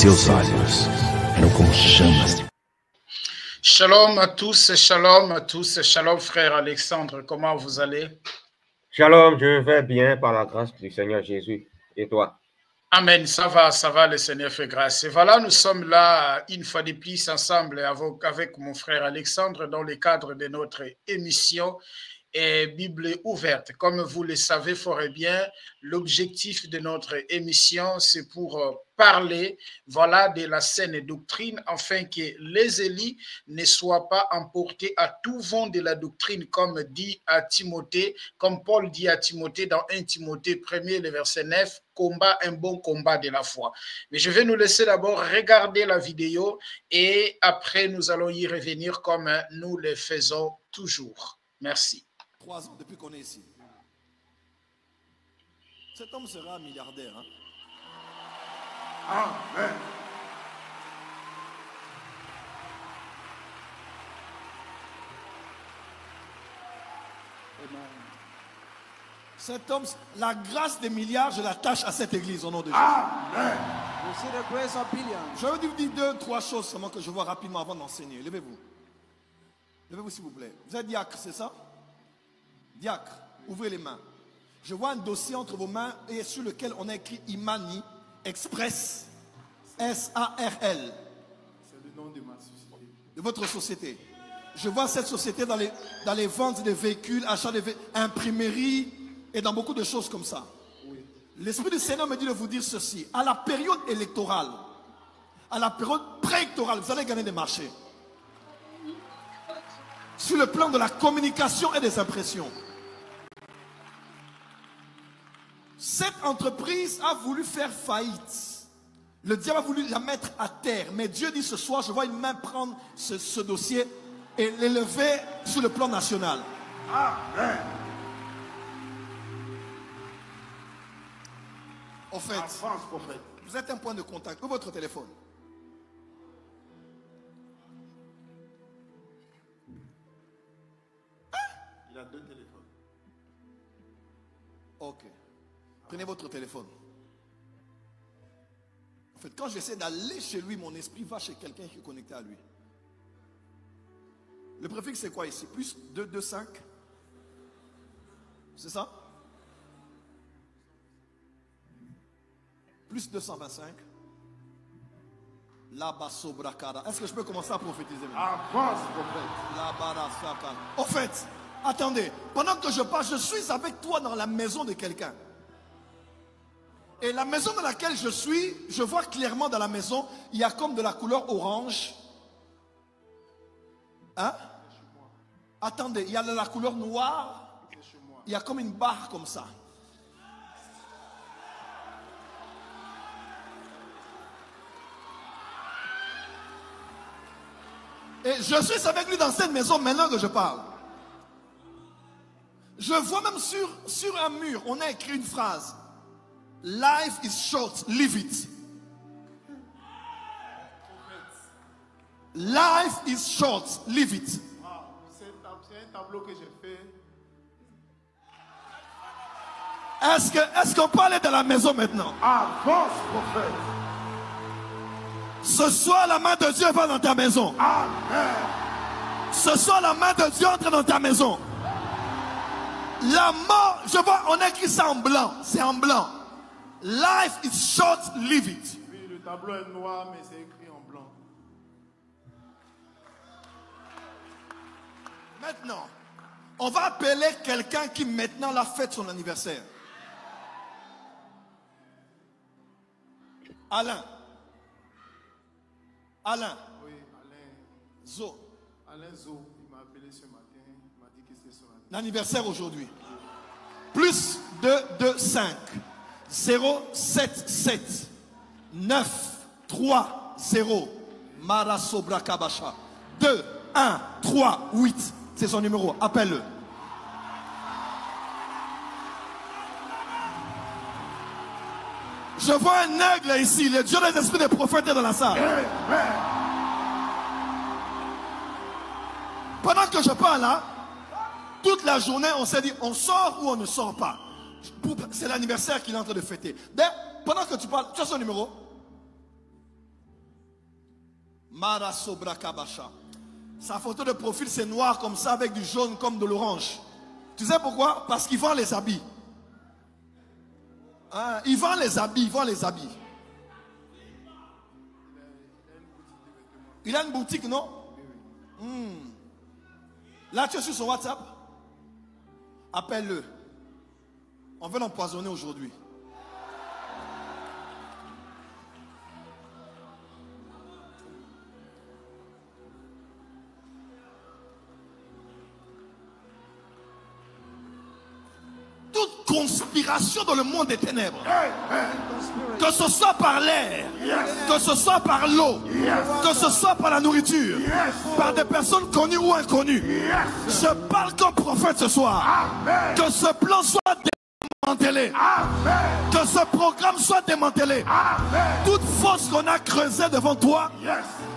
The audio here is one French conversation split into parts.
seus olhos. Eram como chamas. Shalom à tous, shalom à tous, shalom frère Alexandre, comment vous allez? Shalom, je vais bien par la grâce du Seigneur Jésus. Et toi? Amen, ça va, le Seigneur fait grâce. Et voilà, nous sommes là une fois de plus ensemble avec mon frère Alexandre dans le cadre de notre émission et Bible ouverte. Comme vous le savez fort et bien, l'objectif de notre émission, c'est pour parler, voilà, de la saine doctrine, afin que les élus ne soient pas emportés à tout vent de la doctrine, comme dit à Timothée, comme Paul dit à Timothée dans 1 Timothée 1er, le verset 9, combat un bon combat de la foi. Mais je vais nous laisser d'abord regarder la vidéo et après nous allons y revenir comme nous le faisons toujours. Merci. 3 ans depuis qu'on est ici. Cet homme sera un milliardaire. Hein? Amen. Cet homme, la grâce des milliards, je l'attache à cette église au nom de Jésus. Amen. Je vais vous dire 2, 3 choses seulement que je vois rapidement avant d'enseigner. Levez-vous. Levez-vous s'il vous plaît. Vous êtes diacre, c'est ça? Diacre, ouvrez les mains. Je vois un dossier entre vos mains et sur lequel on a écrit Imani Express S-A-R-L. C'est le nom de ma société. De votre société. Je vois cette société dans les ventes des véhicules, achat de imprimerie et dans beaucoup de choses comme ça. Oui. L'Esprit du Seigneur me dit de vous dire ceci. À la période électorale, à la période préélectorale, vous allez gagner des marchés. Sur le plan de la communication et des impressions. Cette entreprise a voulu faire faillite. Le diable a voulu la mettre à terre. Mais Dieu dit ce soir, je vois une main prendre ce dossier et l'élever sur le plan national. Amen. Au fait, vous êtes un point de contact. Où est votre téléphone? Il a 2 téléphones. Ok. Prenez votre téléphone. En fait, quand j'essaie d'aller chez lui, mon esprit va chez quelqu'un qui est connecté à lui. Le préfixe c'est quoi ici? Plus 225. C'est ça? Plus 225. Est-ce que je peux commencer à prophétiser maintenant? Avance, prophète. En fait, attendez, pendant que je parle, je suis avec toi dans la maison de quelqu'un. Et la maison dans laquelle je suis, je vois clairement dans la maison, il y a comme de la couleur orange. Hein? Attendez, il y a de la couleur noire. Il y a comme une barre comme ça. Et je suis avec lui dans cette maison maintenant que je parle. Je vois même sur un mur, on a écrit une phrase. Life is short, live it. Life is short, live it. Wow. C'est un tableau que j'ai fait. Est-ce qu'on peut aller dans la maison maintenant? Avance, prophète. Ce soir, la main de Dieu va dans ta maison. Amen. Ce soir, la main de Dieu entre dans ta maison. La mort, je vois, on a écrit ça en blanc. C'est en blanc. Life is short, live it. Oui, le tableau est noir, mais c'est écrit en blanc. Maintenant, on va appeler quelqu'un qui maintenant l'a fête son anniversaire. Alain. Alain. Oui, Alain. Zo. Alain Zo, il m'a appelé ce matin. Il m'a dit que c'était son anniversaire. L'anniversaire aujourd'hui. Plus 225 077 930 Marasobra Kabasha 2138. C'est son numéro. Appelle-le. Je vois un aigle ici. Le Dieu des esprits des prophètes est dans la salle. Pendant que je parle là, toute la journée, on s'est dit, on sort ou on ne sort pas. C'est l'anniversaire qu'il est en train de fêter. D'ailleurs, pendant que tu parles, tu as son numéro? Mara Sobra Kabasha. Sa photo de profil, c'est noir comme ça, avec du jaune comme de l'orange. Tu sais pourquoi? Parce qu'il vend les habits. Hein? Il vend les habits, il vend les habits. Il a une boutique, non? Là, tu es sur son WhatsApp? Appelle-le. On veut l'empoisonner aujourd'hui. Toute conspiration dans le monde des ténèbres, que ce soit par l'air, que ce soit par l'eau, que ce soit par la nourriture, par des personnes connues ou inconnues, je parle comme prophète ce soir. Que ce plan soit démantelé, que ce programme soit démantelé. Toute force qu'on a creusée devant toi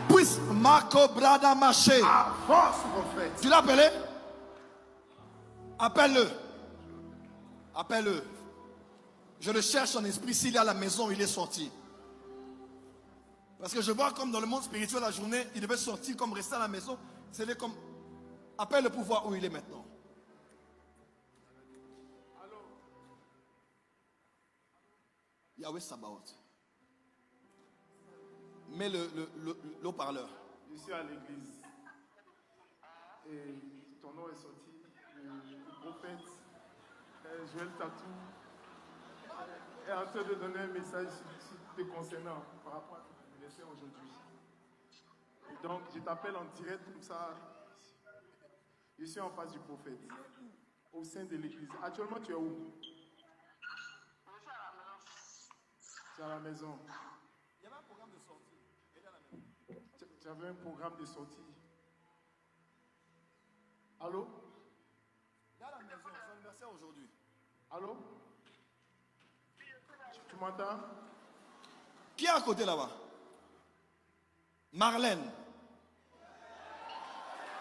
puisse Marco Brada marcher. Tu l'as appelé? Appelle-le. Appelle-le. Je le cherche en esprit. S'il est à la maison, il est sorti. Parce que je vois comme dans le monde spirituel la journée, il devait sortir comme rester à la maison. C'est comme... Appelle-le pour voir où il est maintenant. Allô? Yahweh Sabaoth. Mets le haut-parleur. Je suis à l'église. Et ton nom est sorti. Le prophète Joël Tatou est en train de donner un message te concernant par rapport à ce que tu laissais aujourd'hui. Et donc, je t'appelle en direct comme ça. Je suis en face du prophète, au sein de l'église. Actuellement, tu es où? Tu es à la maison. Il y avait un programme de sortie. Tu avais un programme de sortie. Allô? Il est à la maison, c'est l'anniversaire aujourd'hui. Allô? Tu m'entends? Qui est à côté là-bas? Marlène.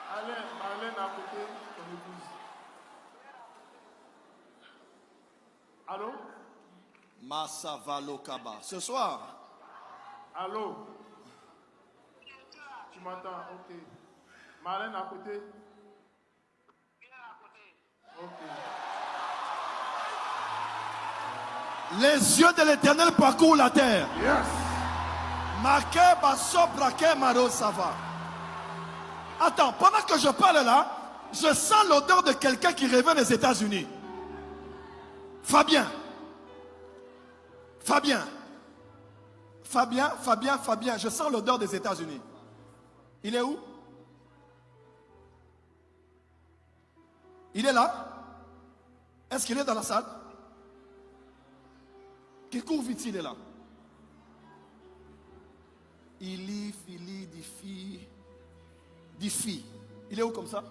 Marlène à côté, ton épouse. Allô? Massavalo Kaba. Ce soir. Allô? Tu m'entends? Ok. Marlène à côté? Ok. Les yeux de l'Éternel parcourent la terre. Marqué basso braqué maro sava. Attends, pendant que je parle là, je sens l'odeur de quelqu'un qui revient des États-Unis. Fabien. Je sens l'odeur des États-Unis. Il est où? Il est là? Est-ce qu'il est dans la salle? Quel cours vit-il est là? Ili, fili, difi. Il est où comme ça?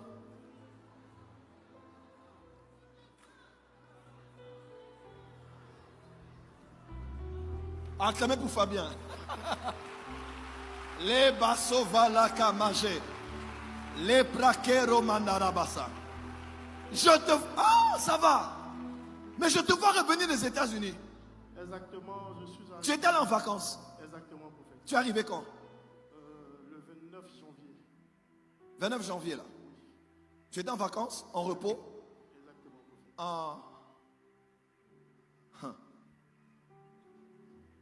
Acclamez pour Fabien. Les bassova kamage. Les praquero mandarabasa. Je te... Ah, ça va. Mais je te vois revenir des États-Unis. Exactement, je suis Tu étais allé en vacances. Exactement, prophète. Tu es arrivé quand? Le 29 janvier. 29 janvier là. Tu étais en vacances, en repos. Exactement, prophète.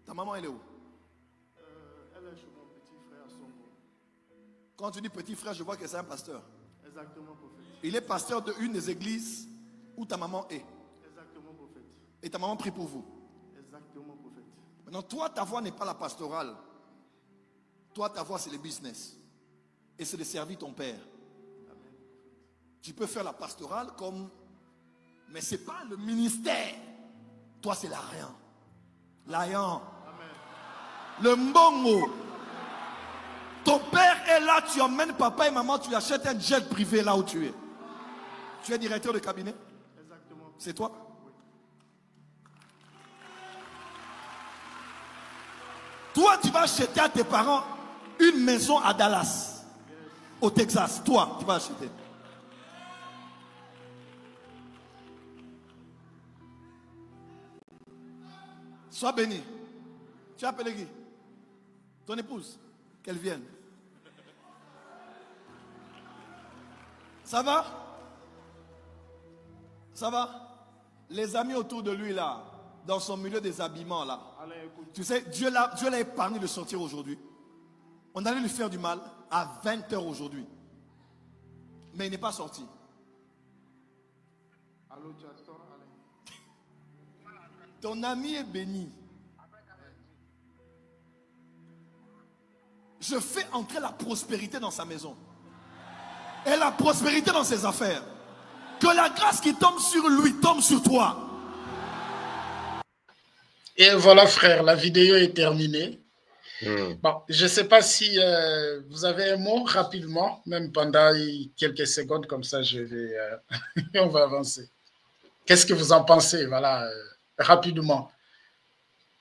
Ta maman elle est où? Elle est chez mon petit frère Songo. Quand tu dis petit frère, je vois que c'est un pasteur. Exactement, prophète. Il est pasteur de une des églises où ta maman est. Exactement, prophète. Et ta maman prie pour vous. Exactement, prophète. Maintenant, toi, ta voix n'est pas la pastorale. Toi, ta voix, c'est le business. Et c'est de servir ton père. Amen. Tu peux faire la pastorale comme... Mais ce n'est pas le ministère. Toi, c'est l'argent. L'argent. Le mbongo. Ton père est là, tu emmènes papa et maman, tu achètes un jet privé là où tu es. Tu es directeur de cabinet? Exactement. C'est toi? Oui. Toi, tu vas acheter à tes parents une maison à Dallas, au Texas. Toi, tu vas acheter. Sois béni. Tu as appelé qui? Ton épouse. Qu'elle vienne. Ça va? Ça va? Les amis autour de lui là, dans son milieu des habillements là. Tu sais, Dieu l'a épargné de sortir aujourd'hui. On allait lui faire du mal à 20 h aujourd'hui. Mais il n'est pas sorti. Ton ami est béni. Je fais entrer la prospérité dans sa maison. Et la prospérité dans ses affaires. Que la grâce qui tombe sur lui tombe sur toi. Et voilà, frère, la vidéo est terminée. Bon, je ne sais pas si vous avez un mot rapidement, même pendant quelques secondes, comme ça, je vais, on va avancer. Qu'est-ce que vous en pensez? Voilà, rapidement.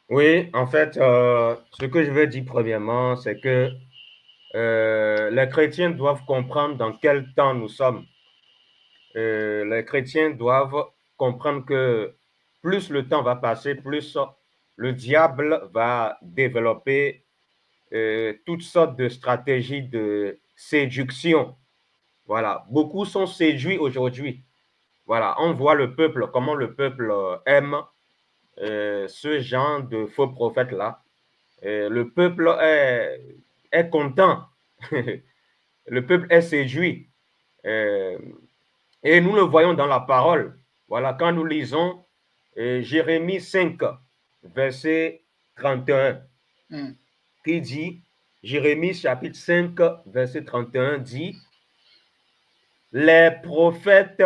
Oui, en fait, ce que je veux dire premièrement, c'est que les chrétiens doivent comprendre dans quel temps nous sommes. Les chrétiens doivent comprendre que plus le temps va passer, plus le diable va développer toutes sortes de stratégies de séduction. Voilà, beaucoup sont séduits aujourd'hui. Voilà, on voit le peuple, comment le peuple aime ce genre de faux prophètes-là. Le peuple est content. Le peuple est séduit. Et nous le voyons dans la parole. Voilà, quand nous lisons Jérémie 5, verset 31, qui dit, Jérémie chapitre 5, verset 31 dit, les prophètes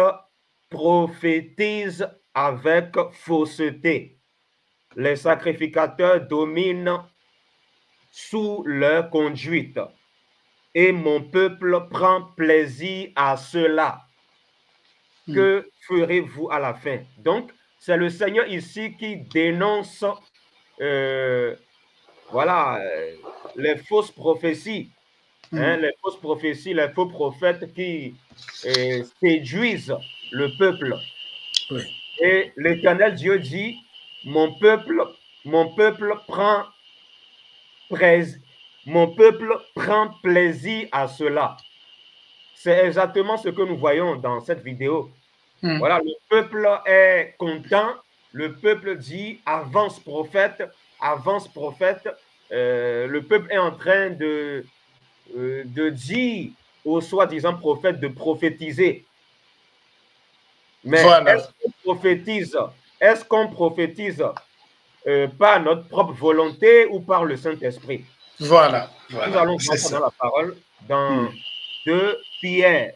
prophétisent avec fausseté. Les sacrificateurs dominent sous leur conduite. Et mon peuple prend plaisir à cela. Que ferez-vous à la fin? Donc, c'est le Seigneur ici qui dénonce voilà, les fausses prophéties. Les fausses prophéties, les faux prophètes qui séduisent le peuple. Oui. Et l'Éternel Dieu dit, mon peuple prend plaisir à cela. C'est exactement ce que nous voyons dans cette vidéo. Voilà, le peuple est content. Le peuple dit, avance prophète, avance prophète. Le peuple est en train de dire aux soi-disant prophètes de prophétiser. Mais voilà. Est-ce qu'on prophétise par notre propre volonté ou par le Saint-Esprit? Voilà. Nous allons voir dans la parole, dans 2 Pierre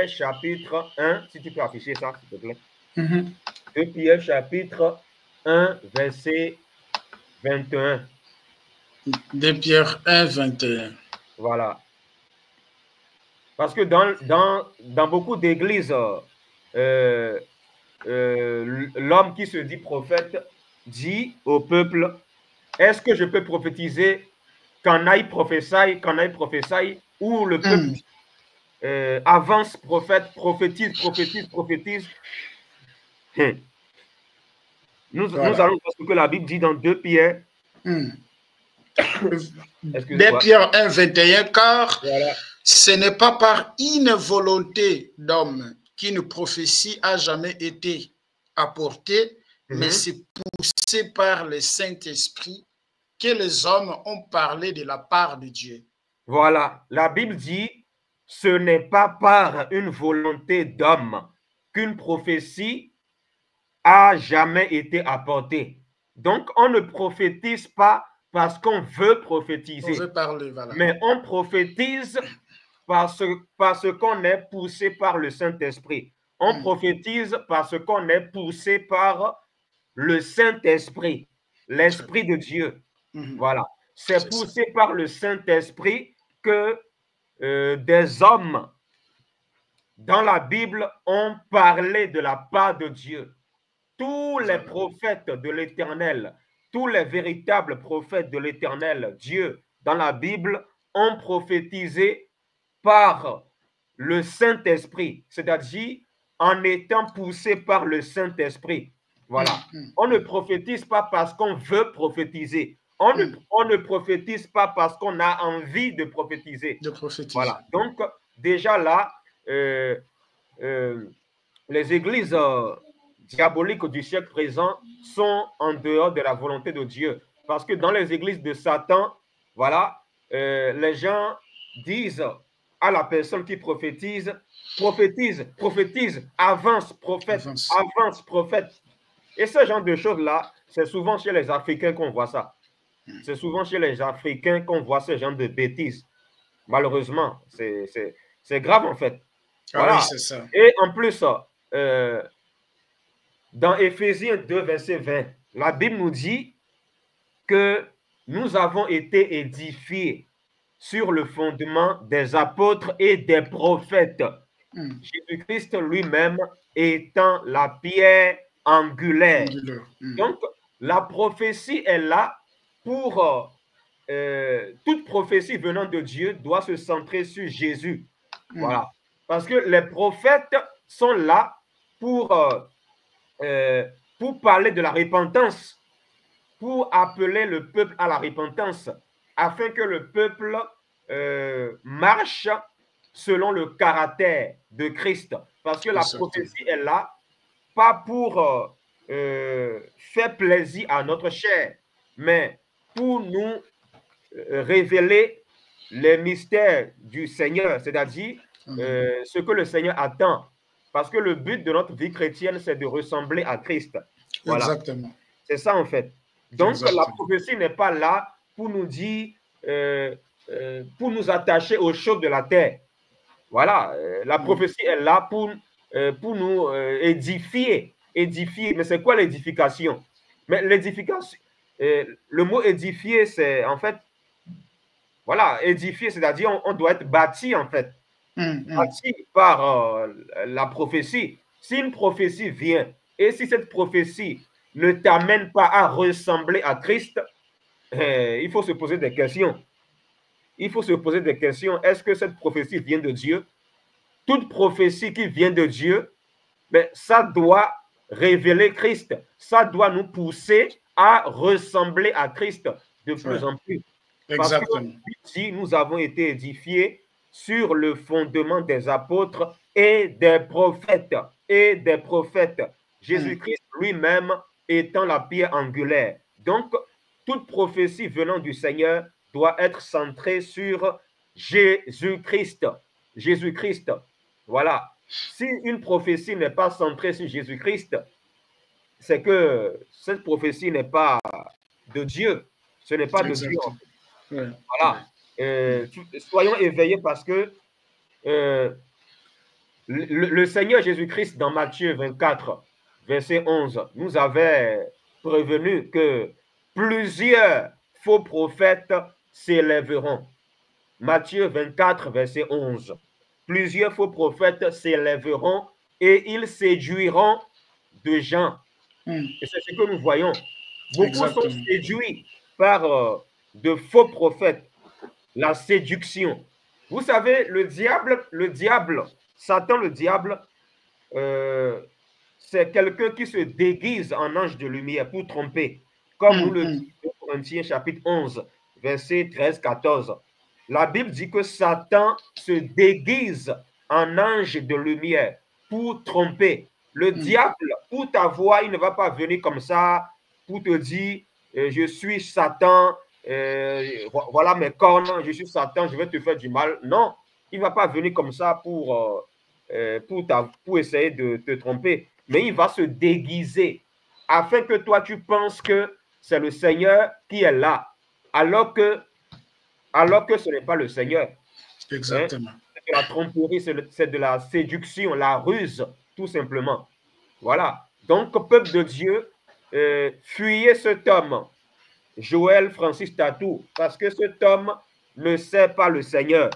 chapitre 1, si tu peux afficher ça, s'il te plaît. 2 Pierre chapitre 1, verset 21. 2 Pierre 1, 21. Voilà. Parce que dans beaucoup d'églises, l'homme qui se dit prophète dit au peuple, est-ce que je peux prophétiser qu'en aille prophétie, ou le peuple dit, avance prophète, prophétise. Nous allons voir ce que la Bible dit dans 2 Pierre. 2 Pierre 1, 21, car ce n'est pas par une volonté d'homme qu'une prophétie a jamais été apportée, mais c'est poussé par le Saint-Esprit que les hommes ont parlé de la part de Dieu. Voilà, la Bible dit, ce n'est pas par une volonté d'homme qu'une prophétie a jamais été apportée. Donc, on ne prophétise pas parce qu'on veut prophétiser. On veut parler, voilà. Mais on prophétise parce qu'on est poussé par le Saint-Esprit. On prophétise parce qu'on est poussé par le Saint-Esprit, l'Esprit de Dieu. Voilà. C'est poussé par le Saint-Esprit que des hommes dans la Bible ont parlé de la part de Dieu. Tous les prophètes de l'Éternel, tous les véritables prophètes de l'Éternel, Dieu, dans la Bible, ont prophétisé par le Saint-Esprit, c'est-à-dire en étant poussés par le Saint-Esprit. Voilà. On ne prophétise pas parce qu'on veut prophétiser. On ne prophétise pas parce qu'on a envie de prophétiser. De prophétiser. Voilà. Donc, déjà là, les églises diaboliques du siècle présent sont en dehors de la volonté de Dieu. Parce que dans les églises de Satan, voilà, les gens disent à la personne qui prophétise, prophétise, avance, prophète, avance, prophète. Et ce genre de choses-là, c'est souvent chez les Africains qu'on voit ça. C'est souvent chez les Africains qu'on voit ce genre de bêtises. Malheureusement, c'est grave en fait. Voilà. Ah oui, c'est ça. Et en plus, dans Éphésiens 2, verset 20, la Bible nous dit que nous avons été édifiés sur le fondement des apôtres et des prophètes. Jésus-Christ lui-même étant la pierre angulaire. Donc, la prophétie est là pour... toute prophétie venant de Dieu doit se centrer sur Jésus. Voilà. Parce que les prophètes sont là pour parler de la repentance, pour appeler le peuple à la repentance, afin que le peuple marche selon le caractère de Christ. Parce que la prophétie est là, pas pour faire plaisir à notre chair, mais pour nous révéler les mystères du Seigneur, c'est-à-dire ce que le Seigneur attend. Parce que le but de notre vie chrétienne, c'est de ressembler à Christ. Voilà. Exactement. C'est ça en fait. Donc, la prophétie n'est pas là pour nous dire, pour nous attacher aux choses de la terre. Voilà. La prophétie est là pour nous édifier. Édifier. Mais c'est quoi l'édification? Mais l'édification, le mot édifier, c'est en fait, voilà, édifier, c'est-à-dire on doit être bâti en fait. Bâti par la prophétie. Si une prophétie vient et si cette prophétie ne t'amène pas à ressembler à Christ, il faut se poser des questions. Il faut se poser des questions. Est-ce que cette prophétie vient de Dieu? Toute prophétie qui vient de Dieu, mais ça doit révéler Christ. Ça doit nous pousser à ressembler à Christ de plus en plus. Exactement. Parce que si nous avons été édifiés sur le fondement des apôtres et des prophètes. Jésus-Christ lui-même étant la pierre angulaire. Donc, toute prophétie venant du Seigneur doit être centrée sur Jésus-Christ. Jésus-Christ. Voilà. Si une prophétie n'est pas centrée sur Jésus-Christ, c'est que cette prophétie n'est pas de Dieu. Ce n'est pas de Dieu. Voilà. Soyons éveillés parce que le Seigneur Jésus-Christ dans Matthieu 24, verset 11, nous avait prévenu que plusieurs faux prophètes s'élèveront. Matthieu 24, verset 11. Plusieurs faux prophètes s'élèveront et ils séduiront de gens. Et c'est ce que nous voyons. Beaucoup sont séduits par de faux prophètes. La séduction. Vous savez, le diable, Satan, le diable, c'est quelqu'un qui se déguise en ange de lumière pour tromper. Comme nous le dit dans Corinthiens chapitre 11, verset 13-14. La Bible dit que Satan se déguise en ange de lumière pour tromper. Le diable, pour t'avoir, il ne va pas venir comme ça pour te dire je suis Satan, voilà mes cornes, je suis Satan, je vais te faire du mal. Non, il ne va pas venir comme ça pour essayer de te tromper, mais il va se déguiser afin que toi tu penses que c'est le Seigneur qui est là, alors que ce n'est pas le Seigneur. Exactement. C'est de la tromperie, c'est de la séduction, la ruse, tout simplement. Voilà. Donc, peuple de Dieu, fuyez cet homme, Joël Francis Tatou, parce que cet homme ne sait pas le Seigneur.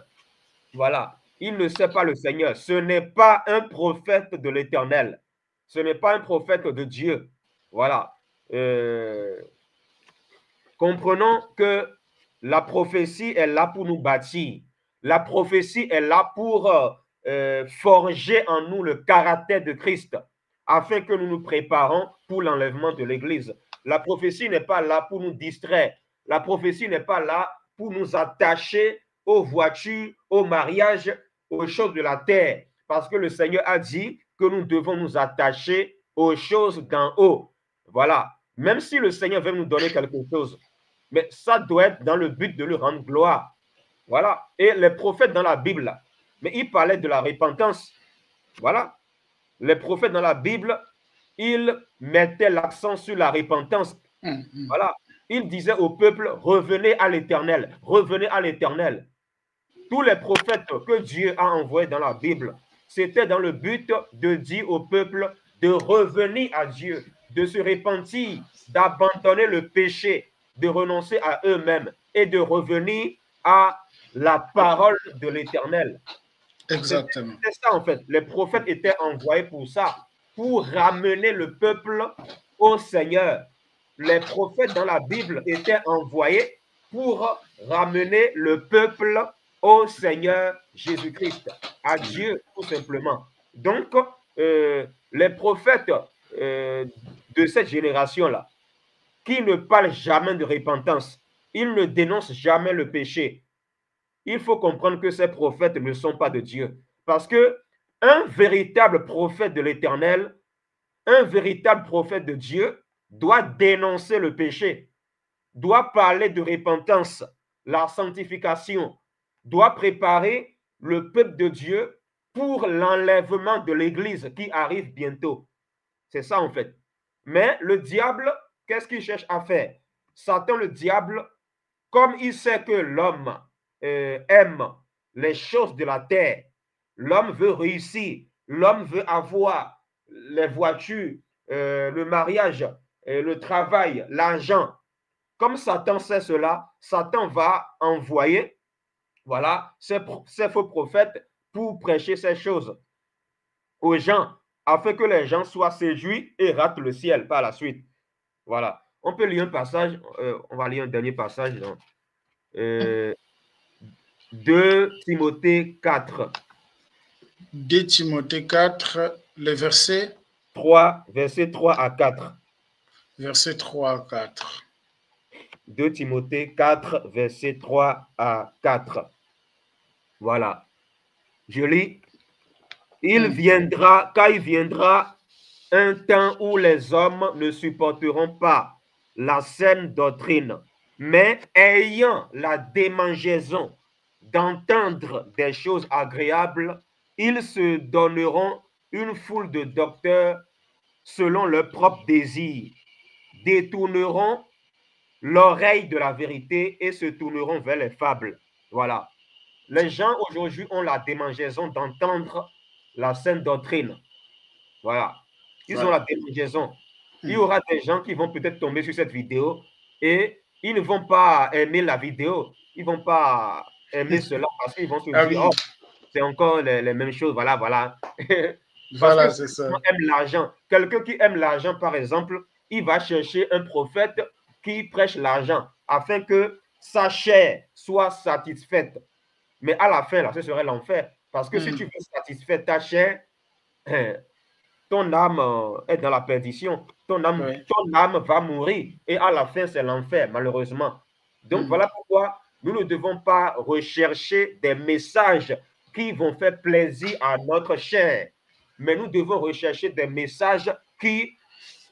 Voilà. Il ne sait pas le Seigneur. Ce n'est pas un prophète de l'Éternel. Ce n'est pas un prophète de Dieu. Voilà. Comprenons que la prophétie est là pour nous bâtir. La prophétie est là pour forger en nous le caractère de Christ, afin que nous nous préparons pour l'enlèvement de l'Église. La prophétie n'est pas là pour nous distraire. La prophétie n'est pas là pour nous attacher aux voitures, au mariage, aux choses de la terre. parce que le Seigneur a dit que nous devons nous attacher aux choses d'en haut. Voilà. Même si le Seigneur veut nous donner quelque chose, mais ça doit être dans le but de lui rendre gloire. Voilà. Et les prophètes dans la Bible, mais ils parlaient de la repentance. Voilà. Les prophètes dans la Bible, ils mettaient l'accent sur la repentance. Voilà. Ils disaient au peuple, revenez à l'Éternel, revenez à l'Éternel. Tous les prophètes que Dieu a envoyés dans la Bible, c'était dans le but de dire au peuple de revenir à Dieu, de se repentir, d'abandonner le péché, de renoncer à eux-mêmes et de revenir à la parole de l'Éternel. Exactement. C'est ça en fait. Les prophètes étaient envoyés pour ça, pour ramener le peuple au Seigneur. Les prophètes dans la Bible étaient envoyés pour ramener le peuple au Seigneur Jésus-Christ, à Dieu tout simplement. Donc, les prophètes de cette génération-là, qui ne parlent jamais de repentance, ils ne dénoncent jamais le péché. Il faut comprendre que ces prophètes ne sont pas de Dieu. Parce que un véritable prophète de l'Éternel, un véritable prophète de Dieu, doit dénoncer le péché, doit parler de repentance, la sanctification, doit préparer le peuple de Dieu pour l'enlèvement de l'Église qui arrive bientôt. C'est ça en fait. Mais le diable, qu'est-ce qu'il cherche à faire? Satan, le diable, comme il sait que l'homme aime les choses de la terre, l'homme veut réussir, l'homme veut avoir les voitures, le mariage, le travail, l'argent. Comme Satan sait cela, Satan va envoyer ces faux prophètes pour prêcher ces choses aux gens, afin que les gens soient séduits et ratent le ciel par la suite. Voilà. On peut lire un passage, on va lire un dernier passage dans 2 Timothée 4. 2 Timothée 4, le verset 3, verset 3 à 4. Verset 3 à 4. 2 Timothée 4, verset 3 à 4. Voilà. Je lis. Car il viendra un temps où les hommes ne supporteront pas la saine doctrine, mais ayant la démangeaison d'entendre des choses agréables, ils se donneront une foule de docteurs selon leur propre désir, détourneront l'oreille de la vérité et se tourneront vers les fables. Voilà. Les gens aujourd'hui ont la démangeaison d'entendre la sainte doctrine. Voilà. Ils ont la démangeaison. Il y aura des gens qui vont peut-être tomber sur cette vidéo et ils ne vont pas aimer la vidéo. Ils ne vont pas aimer cela parce qu'ils vont se dire, oh, c'est encore les mêmes choses. Voilà, voilà. Voilà, c'est ça. Aime l'argent. Quelqu'un qui aime l'argent, par exemple, il va chercher un prophète qui prêche l'argent afin que sa chair soit satisfaite. Mais à la fin, là, ce serait l'enfer. Parce que si tu veux satisfaire ta chair, ton âme est dans la perdition. Ton âme va mourir. Et à la fin, c'est l'enfer, malheureusement. Donc, voilà pourquoi nous ne devons pas rechercher des messages qui vont faire plaisir à notre chair. Mais nous devons rechercher des messages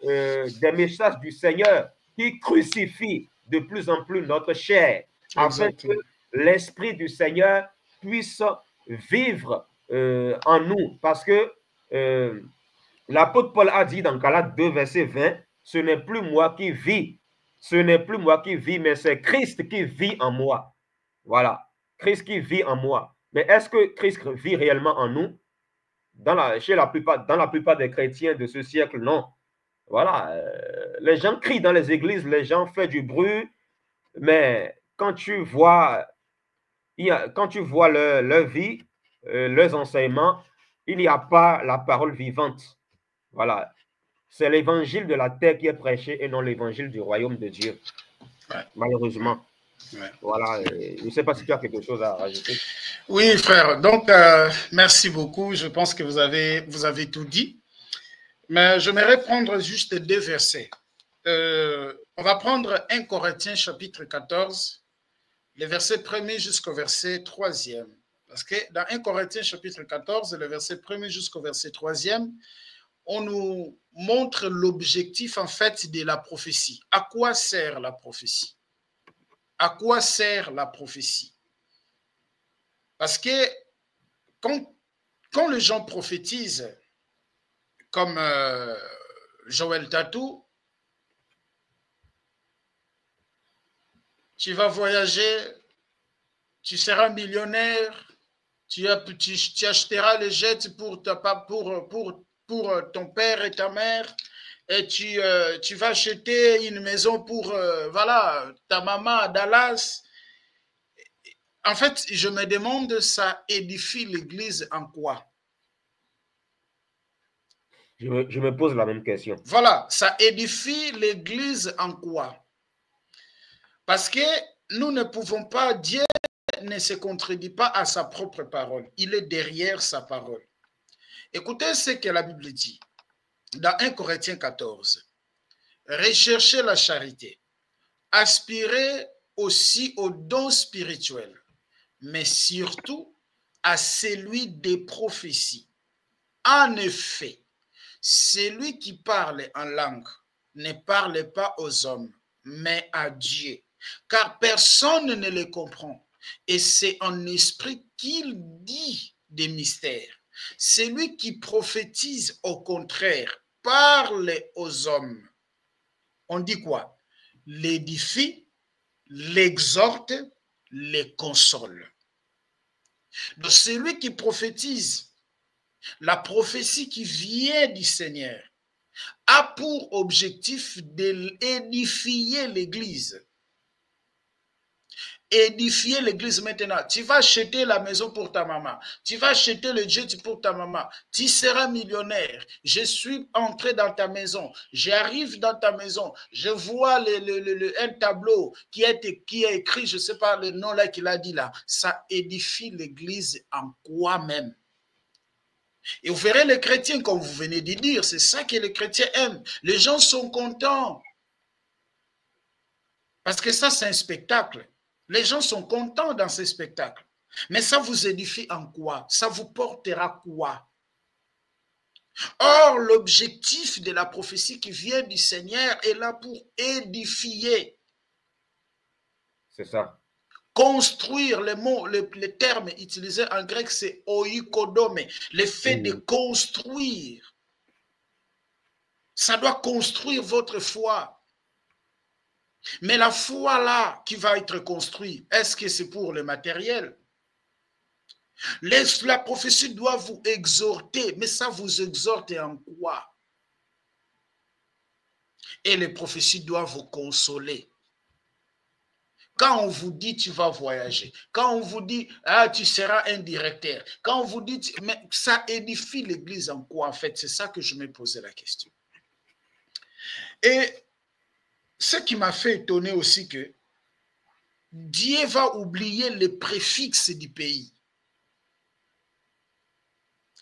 des messages du Seigneur qui crucifient de plus en plus notre chair. Afin que l'Esprit du Seigneur puisse vivre en nous. Parce que l'apôtre Paul a dit dans Galates 2, verset 20, ce n'est plus moi qui vis, mais c'est Christ qui vit en moi. Voilà, Christ qui vit en moi. Mais est-ce que Christ vit réellement en nous? Dans la plupart des chrétiens de ce siècle, non. Voilà, les gens crient dans les églises, les gens font du bruit, mais quand tu vois leur vie, leurs enseignements, il n'y a pas la parole vivante. Voilà. C'est l'évangile de la terre qui est prêché et non l'évangile du royaume de Dieu. Malheureusement. Voilà. Je ne sais pas si tu as quelque chose à rajouter. Oui, frère. Donc, merci beaucoup. Je pense que vous avez tout dit. Mais j'aimerais prendre juste 2 versets. On va prendre 1 Corinthiens chapitre 14, les versets 1er jusqu'au verset 3e. Parce que dans 1 Corinthiens chapitre 14, le verset 1er jusqu'au verset 3e, on nous montre l'objectif en fait de la prophétie. À quoi sert la prophétie? À quoi sert la prophétie? Parce que quand les gens prophétisent, comme Joël Tatou, tu vas voyager, tu seras millionnaire, tu achèteras les jets pour ton père et ta mère, et tu vas acheter une maison pour voilà, ta maman à Dallas. En fait, je me demande, ça édifie l'Église en quoi? Je me pose la même question. Voilà, ça édifie l'Église en quoi? Parce que nous ne pouvons pas, Dieu ne se contredit pas à sa propre parole. Il est derrière sa parole. Écoutez ce que la Bible dit. Dans 1 Corinthiens 14, recherchez la charité, aspirez aussi aux dons spirituels, mais surtout à celui des prophéties. En effet, celui qui parle en langue ne parle pas aux hommes, mais à Dieu, car personne ne le comprend. Et c'est en esprit qu'il dit des mystères. Celui qui prophétise, au contraire, parle aux hommes. On dit quoi? L'édifie, l'exhorte, les console. Donc celui qui prophétise, la prophétie qui vient du Seigneur, a pour objectif d'édifier l'Église. Édifier l'Église maintenant. Tu vas acheter la maison pour ta maman. Tu vas acheter le jet pour ta maman. Tu seras millionnaire. Je suis entré dans ta maison. J'arrive dans ta maison. Je vois un tableau qui est écrit, je ne sais pas le nom là qu'il a dit là. Ça édifie l'Église en quoi même? Et vous verrez les chrétiens, comme vous venez de dire, c'est ça que les chrétiens aiment. Les gens sont contents. Parce que ça, c'est un spectacle. Les gens sont contents dans ces spectacles. Mais ça vous édifie en quoi? Ça vous portera quoi? Or, l'objectif de la prophétie qui vient du Seigneur est là pour édifier. C'est ça. Construire, le terme utilisé en grec, c'est oikodome, le fait de construire. Ça doit construire votre foi. Mais la foi là qui va être construite, est-ce que c'est pour le matériel? La prophétie doit vous exhorter, mais ça vous exhorte en quoi? Et les prophéties doivent vous consoler. Quand on vous dit tu vas voyager, quand on vous dit tu seras un directeur, quand on vous dit, mais ça édifie l'Église en quoi en fait? C'est ça que je me posais la question. Et ce qui m'a fait étonner aussi que Dieu va oublier les préfixes du pays.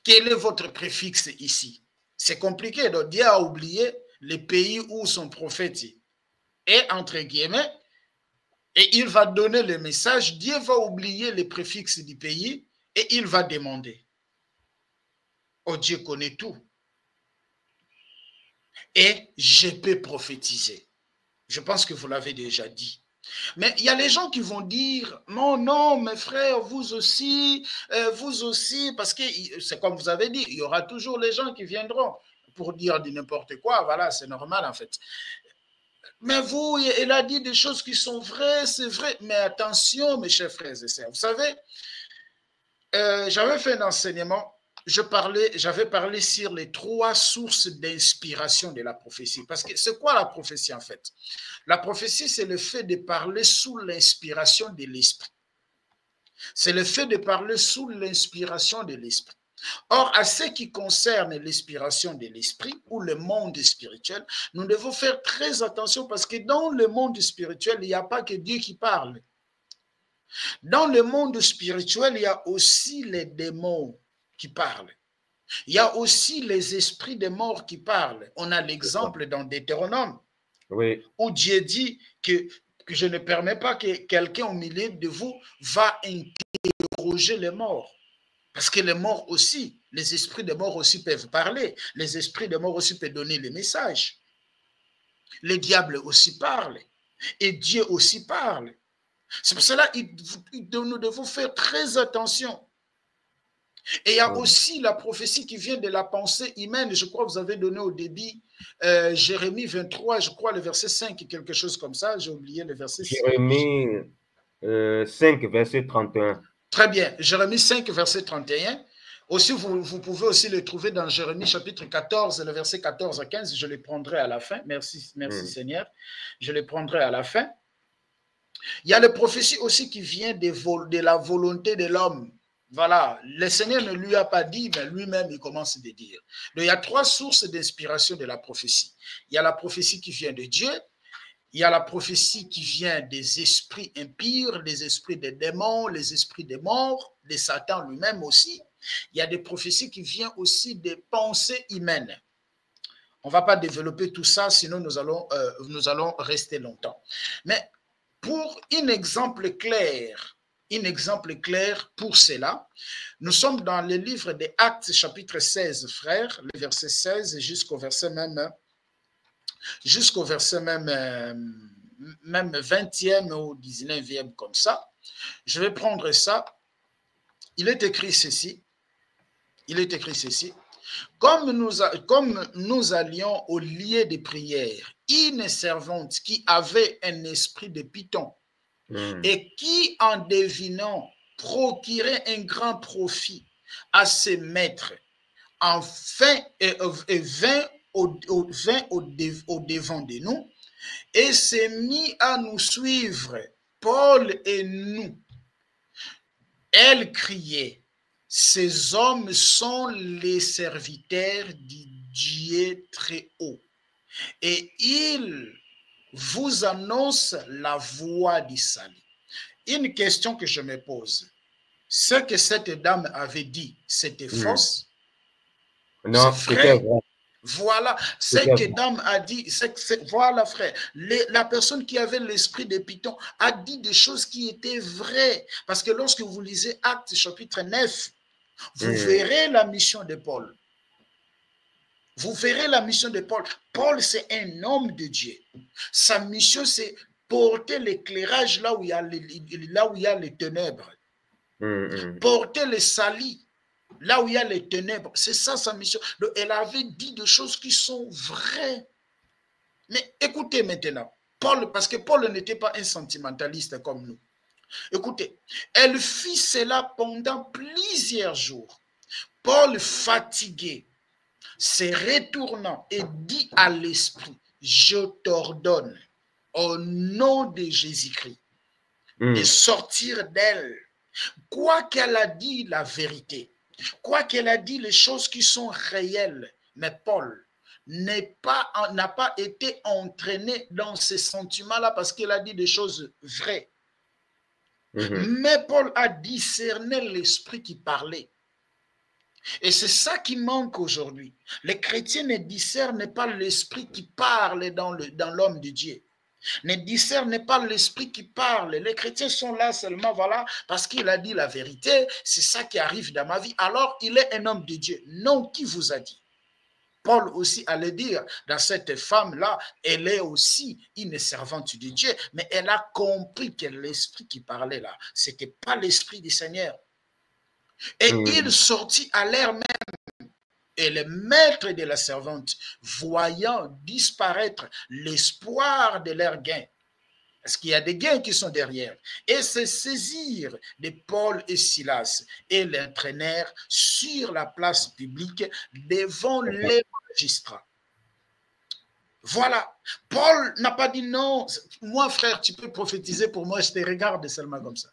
Quel est votre préfixe ici? C'est compliqué. Donc Dieu a oublié les pays où son prophète est, entre guillemets, et il va donner le message. Dieu va oublier les préfixes du pays et il va demander. Oh, Dieu connaît tout. Et je peux prophétiser. Je pense que vous l'avez déjà dit. Mais il y a les gens qui vont dire, non, non, mes frères, vous aussi, parce que c'est comme vous avez dit, il y aura toujours les gens qui viendront pour dire du n'importe quoi, voilà, c'est normal en fait. Mais vous, il a dit des choses qui sont vraies, c'est vrai, mais attention, mes chers frères et sœurs, vous savez, j'avais fait un enseignement, j'avais parlé sur les 3 sources d'inspiration de la prophétie. Parce que c'est quoi la prophétie en fait? La prophétie, c'est le fait de parler sous l'inspiration de l'esprit. C'est le fait de parler sous l'inspiration de l'esprit. Or, à ce qui concerne l'inspiration de l'esprit ou le monde spirituel, nous devons faire très attention parce que dans le monde spirituel, il n'y a pas que Dieu qui parle. Dans le monde spirituel, il y a aussi les démons qui parlent. Il y a aussi les esprits des morts qui parlent. On a l'exemple dans Deutéronome, oui, où Dieu dit que je ne permets pas que quelqu'un au milieu de vous va interroger interroger les morts. Parce que les morts aussi, les esprits des morts aussi peuvent parler. Les esprits des morts aussi peuvent donner les messages. Les diables aussi parlent. Et Dieu aussi parle. C'est pour cela que nous devons faire très attention. Et il y a aussi la prophétie qui vient de la pensée humaine. Je crois que vous avez donné au début Jérémie 23, je crois le verset 5, quelque chose comme ça. J'ai oublié le verset 5. Jérémie 5, verset 31. Très bien. Jérémie 5, verset 31. Aussi, vous pouvez aussi le trouver dans Jérémie chapitre 14, le verset 14 à 15. Je les prendrai à la fin. Merci Seigneur. Je les prendrai à la fin. Il y a la prophétie aussi qui vient de la volonté de l'homme. Voilà, le Seigneur ne lui a pas dit, mais lui-même, il commence à dire. Donc, il y a 3 sources d'inspiration de la prophétie. Il y a la prophétie qui vient de Dieu, il y a la prophétie qui vient des esprits impurs, des esprits des démons, les esprits des morts, de Satan lui-même aussi. Il y a des prophéties qui viennent aussi des pensées humaines. On ne va pas développer tout ça, sinon nous allons rester longtemps. Mais pour un exemple clair pour cela, nous sommes dans le livre des Actes, chapitre 16, frères, le verset 16 jusqu'au verset même 20e ou 19e, comme ça. Je vais prendre ça. Il est écrit ceci. Comme nous allions au lieu de prière, une servante qui avait un esprit de python et qui, en devinant, procurait un grand profit à ses maîtres, enfin vint au devant de nous et s'est mis à nous suivre, Paul et nous. Elle criait: ces hommes sont les serviteurs du Dieu très haut, et ils vous annoncent la voie du salut. Une question que je me pose, ce que cette dame avait dit, c'était fausse? Non, c'est vrai. vrai. Voilà, ce que dame a dit, voilà frère, la personne qui avait l'esprit de Python a dit des choses qui étaient vraies. Parce que lorsque vous lisez Actes chapitre 9, vous verrez la mission de Paul. Vous verrez la mission de Paul. Paul, c'est un homme de Dieu. Sa mission, c'est porter l'éclairage là où il y a les ténèbres. Porter le salut là où il y a les ténèbres. C'est ça sa mission. Donc, elle avait dit des choses qui sont vraies. Mais écoutez maintenant, Paul, parce que Paul n'était pas un sentimentaliste comme nous. Écoutez, elle fit cela pendant plusieurs jours. Paul, fatigué, se retournant et dit à l'esprit: je t'ordonne au nom de Jésus-Christ de sortir d'elle. Quoi qu'elle a dit la vérité, quoi qu'elle a dit les choses qui sont réelles, mais Paul n'a pas été entraîné dans ces sentiments-là parce qu'il a dit des choses vraies. Mais Paul a discerné l'esprit qui parlait. Et c'est ça qui manque aujourd'hui. Les chrétiens ne discernent pas l'esprit qui parle dans l'homme de Dieu. Ne discernent pas l'esprit qui parle. Les chrétiens sont là seulement, voilà, parce qu'il a dit la vérité, c'est ça qui arrive dans ma vie. Alors, il est un homme de Dieu. Non, qui vous a dit? Paul aussi allait dire, dans cette femme-là, elle est aussi une servante de Dieu, mais elle a compris que l'esprit qui parlait là, ce n'était pas l'esprit du Seigneur. Et il sortit à l'air même. Et le maître de la servante, voyant disparaître l'espoir de leur gain, parce qu'il y a des gains qui sont derrière, et se saisirent de Paul et Silas et l'entraînèrent sur la place publique devant les magistrats. Voilà, Paul n'a pas dit non, moi frère, tu peux prophétiser pour moi, je te regarde seulement comme ça.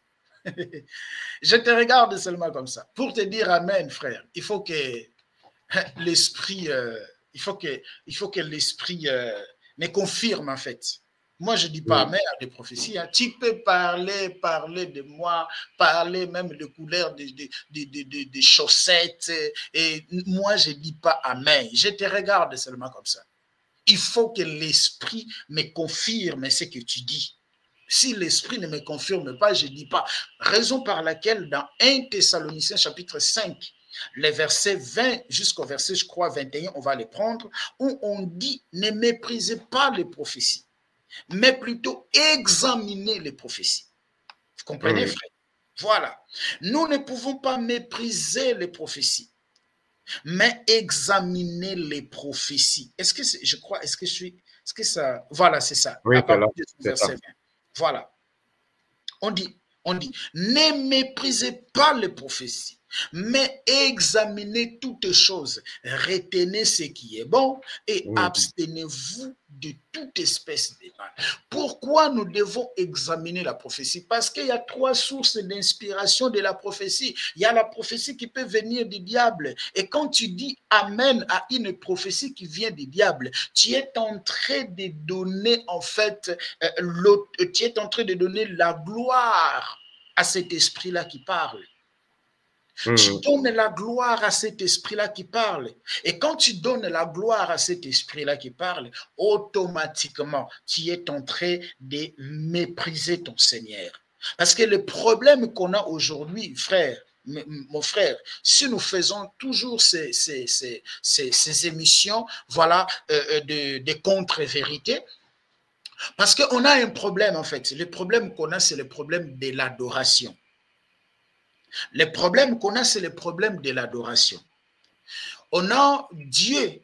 Je te regarde seulement comme ça. Pour te dire amen, frère, il faut que l'esprit, il faut que l'esprit me confirme en fait. Moi, je ne dis pas amen à des prophéties. Hein. Tu peux parler de moi, parler même de couleur des chaussettes. Et moi, je ne dis pas amen. Je te regarde seulement comme ça. Il faut que l'esprit me confirme ce que tu dis. Si l'Esprit ne me confirme pas, je ne dis pas. Raison par laquelle dans 1 Thessaloniciens chapitre 5, les versets 20 jusqu'au verset, je crois, 21, on va les prendre, où on dit « Ne méprisez pas les prophéties, mais plutôt examinez les prophéties. » Vous comprenez, frère? Voilà. Nous ne pouvons pas mépriser les prophéties, mais examiner les prophéties. Est-ce que je crois, est-ce que ça, voilà, c'est ça. Oui, c'est ça. Voilà. On dit, ne méprisez pas les prophéties, mais examinez toutes choses, retenez ce qui est bon et abstenez-vous de toute espèce de mal. Pourquoi nous devons examiner la prophétie? Parce qu'il y a 3 sources d'inspiration de la prophétie. Il y a la prophétie qui peut venir du diable. Et quand tu dis amen à une prophétie qui vient du diable, tu es en train de donner en fait, tu es en train de donner la gloire à cet esprit-là qui parle. Tu donnes la gloire à cet esprit-là qui parle. Et quand tu donnes la gloire à cet esprit-là qui parle, automatiquement, tu es en train de mépriser ton Seigneur. Parce que le problème qu'on a aujourd'hui, frère, mon frère, si nous faisons toujours ces émissions, voilà, de contre-vérité, parce qu'on a un problème en fait. Le problème qu'on a, c'est le problème de l'adoration. Le problème qu'on a, c'est le problème de l'adoration. On a Dieu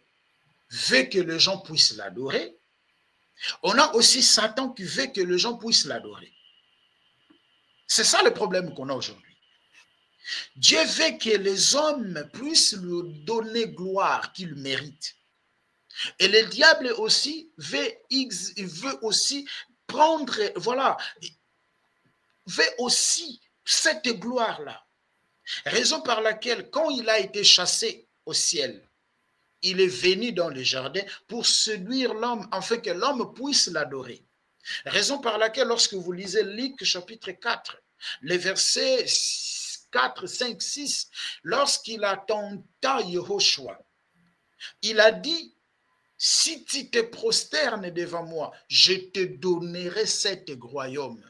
veut que les gens puissent l'adorer. On a aussi Satan qui veut que les gens puissent l'adorer. C'est ça le problème qu'on a aujourd'hui. Dieu veut que les hommes puissent lui donner gloire qu'il mérite. Et le diable aussi veut aussi prendre, voilà, veut aussi cette gloire-là. Raison par laquelle, quand il a été chassé au ciel, il est venu dans le jardin pour séduire l'homme, afin que l'homme puisse l'adorer. Raison par laquelle, lorsque vous lisez Luc chapitre 4, les versets 4, 5, 6, lorsqu'il a tenté Yehoshua, il a dit, si tu te prosternes devant moi, je te donnerai cet royaume.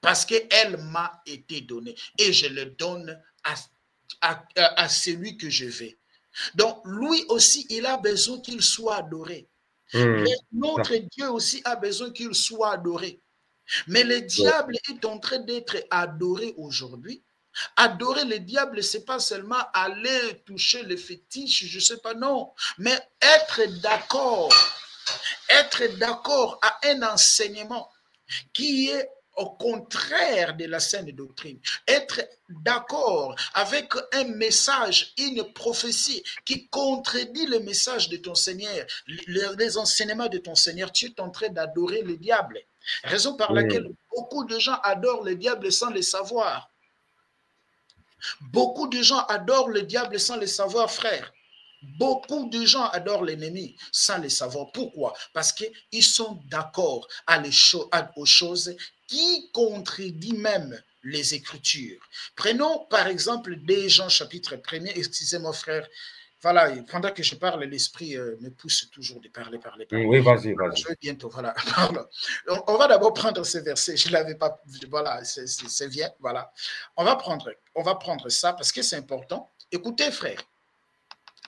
Parce qu'elle m'a été donnée et je le donne à celui que je veux. Donc, lui aussi, il a besoin qu'il soit adoré. Notre Dieu aussi a besoin qu'il soit adoré. Mais le diable est en train d'être adoré aujourd'hui. Adorer le diable, ce n'est pas seulement aller toucher les fétiches, je ne sais pas, non. Mais être d'accord à un enseignement qui est au contraire de la saine doctrine, être d'accord avec un message, une prophétie qui contredit le message de ton Seigneur, les enseignements de ton Seigneur, tu es en train d'adorer le diable. Raison par laquelle beaucoup de gens adorent le diable sans le savoir. Beaucoup de gens adorent le diable sans le savoir, frère. Beaucoup de gens adorent l'ennemi sans le savoir. Pourquoi? Parce qu'ils sont d'accord aux choses qui contredisent même les Écritures. Prenons par exemple des Jean chapitre 1er. Excusez-moi, frère. Voilà, pendant que je parle, l'esprit me pousse toujours de parler. Oui, vas-y. Je vais bientôt, voilà. On va d'abord prendre ce verset. Je ne l'avais pas, voilà, c'est bien, voilà. On va prendre ça parce que c'est important. Écoutez, frère.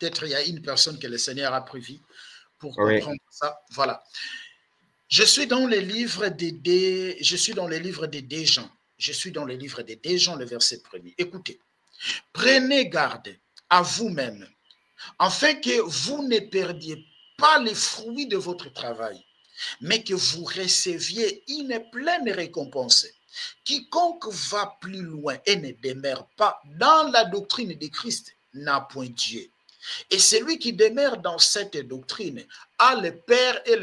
Peut-être il y a une personne que le Seigneur a prévue pour comprendre ça. Voilà. Je suis dans les livres de Jean. Je suis dans les livres de Jean, le verset 1er. Écoutez. Prenez garde à vous-même, afin que vous ne perdiez pas les fruits de votre travail, mais que vous receviez une pleine récompense. Quiconque va plus loin et ne demeure pas dans la doctrine de Christ n'a point Dieu. Et celui qui demeure dans cette doctrine a le Père et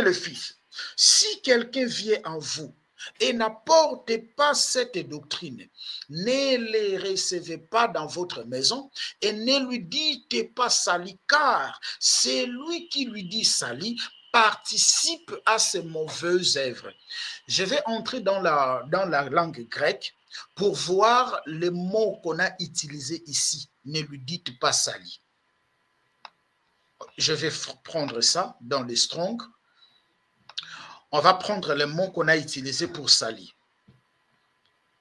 le Fils. Si quelqu'un vient en vous et n'apporte pas cette doctrine, ne les recevez pas dans votre maison et ne lui dites pas sali, car celui qui lui dit sali participe à ces mauvaises œuvres. Je vais entrer dans la langue grecque pour voir les mots qu'on a utilisés ici. Ne lui dites pas sali. Je vais prendre ça dans les Strong. on va prendre les mots qu'on a utilisés pour salir.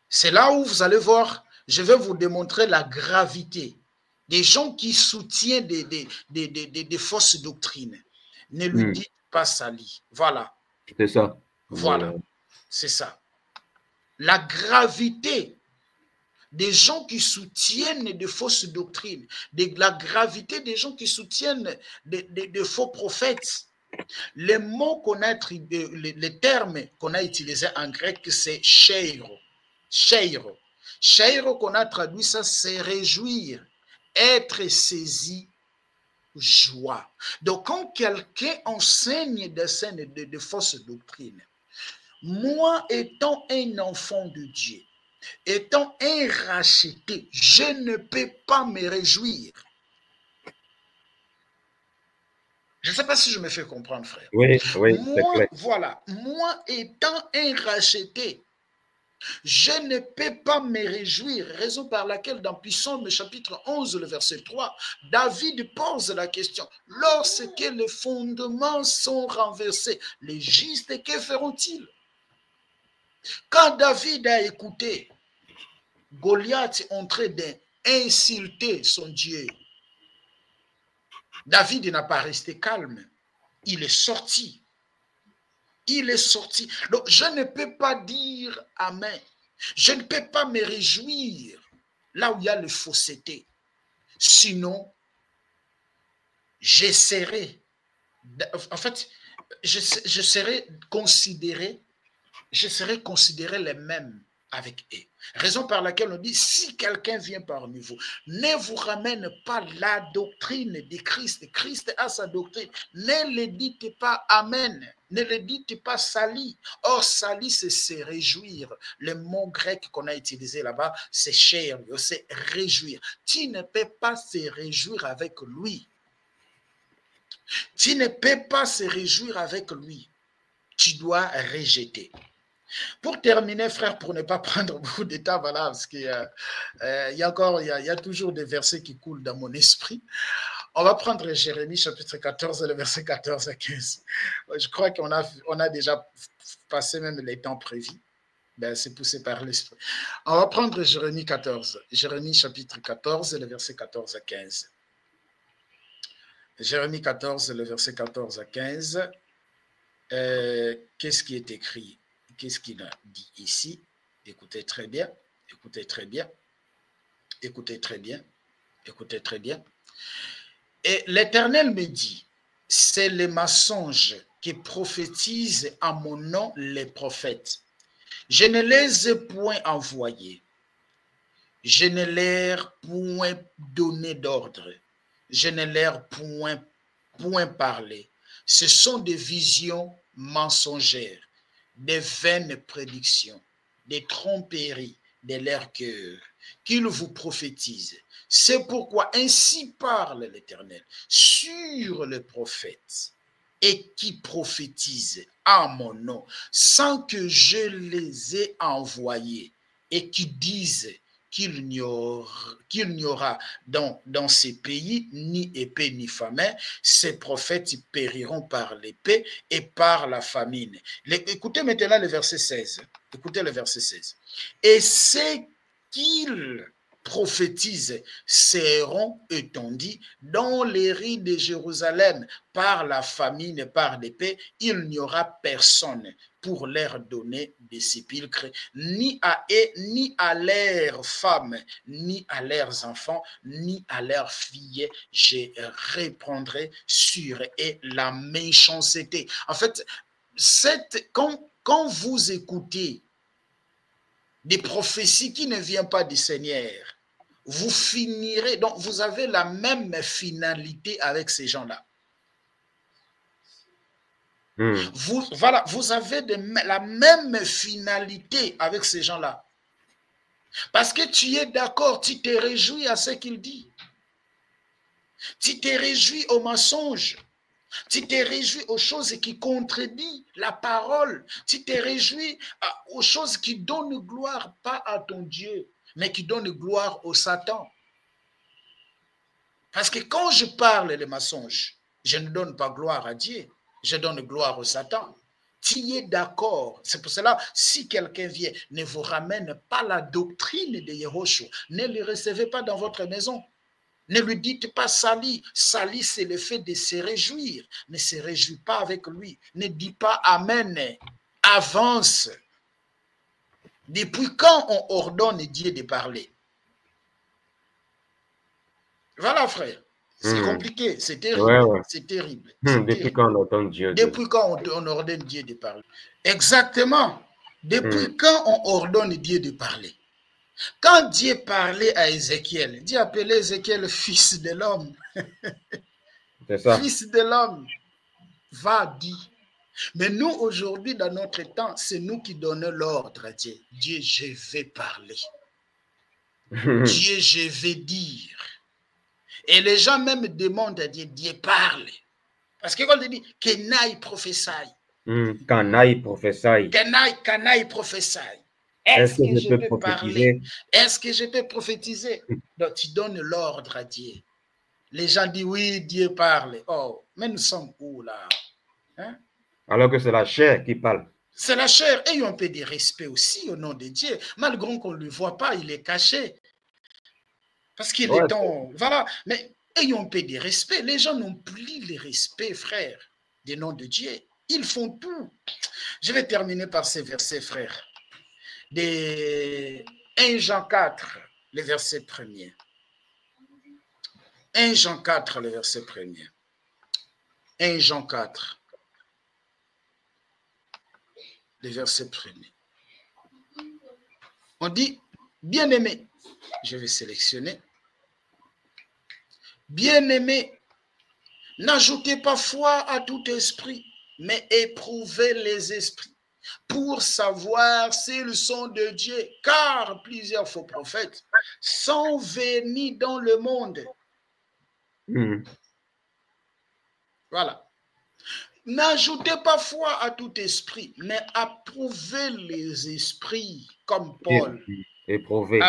C'est là où vous allez voir, je vais vous démontrer la gravité des gens qui soutiennent des fausses doctrines. Ne lui dites pas sali. Voilà. C'est ça. Voilà. C'est ça. La gravité des gens qui soutiennent des fausses doctrines, la gravité des gens qui soutiennent des faux prophètes. Les mots qu'on a, les termes qu'on a utilisés en grec, c'est sheiro. Sheiro. Sheiro qu'on a traduit ça, c'est réjouir, être saisi, joie. Donc quand quelqu'un enseigne de fausses doctrines, moi étant un enfant de Dieu, étant un racheté, je ne peux pas me réjouir. Je ne sais pas si je me fais comprendre, frère. Oui, oui. Moi, voilà, moi étant un racheté, je ne peux pas me réjouir, raison par laquelle dans Psaume chapitre 11, le verset 3, David pose la question, lorsque les fondements sont renversés, les justes, que feront-ils? Quand David a écouté Goliath en train d'insulter son Dieu, David n'a pas resté calme, il est sorti. Il est sorti. Donc, je ne peux pas dire amen. Je ne peux pas me réjouir là où il y a le fausseté. Sinon, j'essaierai, en fait, je serai considéré les mêmes avec eux. Raison par laquelle on dit, si quelqu'un vient parmi vous, ne vous ramène pas la doctrine de Christ. Christ a sa doctrine. Ne le dites pas amen. Ne le dites pas sali. Or, sali, c'est se réjouir. Le mot grec qu'on a utilisé là-bas, c'est cher, c'est réjouir. Tu ne peux pas se réjouir avec lui. Tu ne peux pas se réjouir avec lui. Tu dois rejeter. Pour terminer, frère, pour ne pas prendre beaucoup de temps, voilà, parce qu'il y a toujours des versets qui coulent dans mon esprit. On va prendre Jérémie chapitre 14, le verset 14 à 15. Je crois qu'on a déjà passé même les temps prévus. Ben, c'est poussé par l'esprit. On va prendre Jérémie 14. Jérémie chapitre 14, le verset 14 à 15. Jérémie 14, le verset 14 à 15. Qu'est-ce qui est écrit? Qu'est-ce qu'il a dit ici? Écoutez très bien, écoutez très bien, écoutez très bien, écoutez très bien. Et l'Éternel me dit, c'est les mensonges qui prophétisent en mon nom les prophètes. Je ne les ai point envoyés. Je ne leur point donné d'ordre. Je ne leur point parlé. Ce sont des visions mensongères, des vaines prédictions, des tromperies de leur cœur, qu'ils vous prophétisent. C'est pourquoi ainsi parle l'Éternel sur les prophètes et qui prophétisent en mon nom, sans que je les ai envoyés, et qui disent qu'il n'y aura dans ces pays ni épée ni famine. Ces prophètes périront par l'épée et par la famine. Écoutez maintenant le verset 16. Écoutez le verset 16. Et ce qu'ils prophétisent seront étendus dans les rues de Jérusalem par la famine et par l'épée. Il n'y aura personne pour leur donner des sépulcres, ni à eux, ni à leurs femmes, ni à leurs enfants, ni à leurs filles. Je répandrai sur eux la méchanceté. En fait, quand vous écoutez des prophéties qui ne viennent pas du Seigneur, vous finirez, donc vous avez la même finalité avec ces gens-là. Vous avez la même finalité avec ces gens-là. Parce que tu es d'accord, tu te réjouis à ce qu'il dit. Tu te réjouis aux mensonges. Tu te réjouis aux choses qui contredisent la parole. Tu te réjouis aux choses qui donnent gloire, pas à ton Dieu, mais qui donnent gloire au Satan. Parce que quand je parle les mensonges, je ne donne pas gloire à Dieu, je donne gloire au Satan. Tu es d'accord. C'est pour cela, si quelqu'un vient, ne vous ramène pas la doctrine de Yehoshua. Ne le recevez pas dans votre maison. Ne lui dites pas sali. Sali, c'est le fait de se réjouir. Ne se réjouis pas avec lui. Ne dis pas amen. Avance. Depuis quand on ordonne Dieu de parler? Voilà, frère. C'est compliqué, c'est terrible. Ouais. C'est terrible. Depuis quand on ordonne Dieu? Depuis quand on ordonne Dieu de parler? Exactement. Depuis quand on ordonne Dieu de parler? Quand Dieu parlait à Ézéchiel, Dieu appelait Ézéchiel fils de l'homme. C'est ça. Fils de l'homme, va dire. Mais nous, aujourd'hui, dans notre temps, c'est nous qui donnons l'ordre à Dieu. Dieu, je vais parler. Dieu, je vais dire. Et les gens même demandent à Dieu, Dieu parle. Parce que quand on dit, Kenaï prophétie. Canaille prophétie. Canaï prophétie. Est-ce que je peux parler? Est-ce que je peux prophétiser? Donc, tu donnes l'ordre à Dieu. Les gens disent, oui, Dieu parle. Oh, mais nous sommes où là? Hein? Alors que c'est la chair qui parle. C'est la chair. Et on peut de respect aussi au nom de Dieu. Malgré qu'on ne le voit pas, il est caché. Parce qu'il est dans... Voilà. Mais ayons un peu de respect. Les gens n'ont plus le respect, frère, du nom de Dieu. Ils font tout. Je vais terminer par ces versets, frère. De 1 Jean 4, le verset 1er. 1 Jean 4, le verset 1er. 1 Jean 4, le verset 1er. On dit, bien-aimé, je vais sélectionner. Bien-aimé, n'ajoutez pas foi à tout esprit, mais éprouvez les esprits pour savoir s'ils sont de Dieu, car plusieurs faux prophètes sont venus dans le monde. Voilà. N'ajoutez pas foi à tout esprit, mais approuvez les esprits, comme Paul. Éprouvez.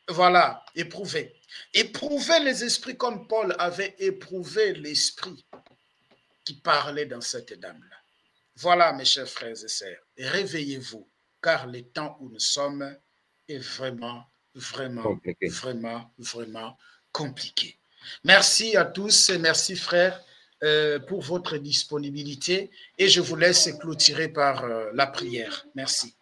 Voilà, éprouvez. Éprouvez les esprits comme Paul avait éprouvé l'esprit qui parlait dans cette dame-là. Voilà, mes chers frères et sœurs, réveillez-vous, car le temps où nous sommes est vraiment compliqué. Merci à tous et merci, frères, pour votre disponibilité. Et je vous laisse clôturer par la prière. Merci.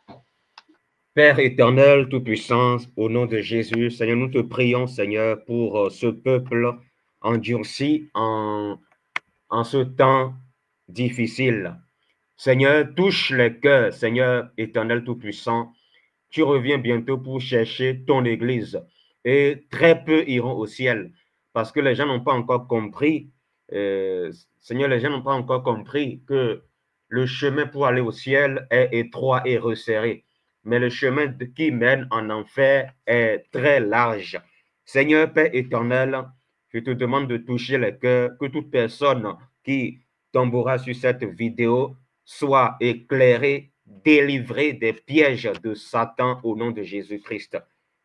Père éternel, tout-puissant, au nom de Jésus, Seigneur, nous te prions, Seigneur, pour ce peuple endurci en ce temps difficile. Seigneur, touche les cœurs, Seigneur éternel tout-puissant. Tu reviens bientôt pour chercher ton Église et très peu iront au ciel parce que les gens n'ont pas encore compris, Seigneur, les gens n'ont pas encore compris que le chemin pour aller au ciel est étroit et resserré. Mais le chemin qui mène en enfer est très large. Seigneur, Père éternel, je te demande de toucher les cœurs, que toute personne qui tombera sur cette vidéo soit éclairée, délivrée des pièges de Satan au nom de Jésus-Christ.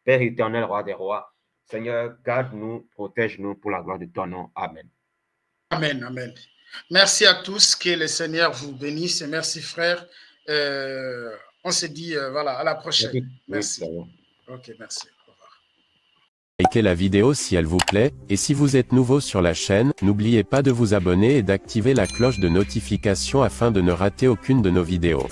Père éternel, roi des rois, Seigneur, garde-nous, protège-nous pour la gloire de ton nom. Amen. Amen, amen. Merci à tous, que le Seigneur vous bénisse et merci frère. On se dit, voilà, à la prochaine. Merci. Ok, merci. Au revoir. Likez la vidéo si elle vous plaît, et si vous êtes nouveau sur la chaîne, n'oubliez pas de vous abonner et d'activer la cloche de notification afin de ne rater aucune de nos vidéos.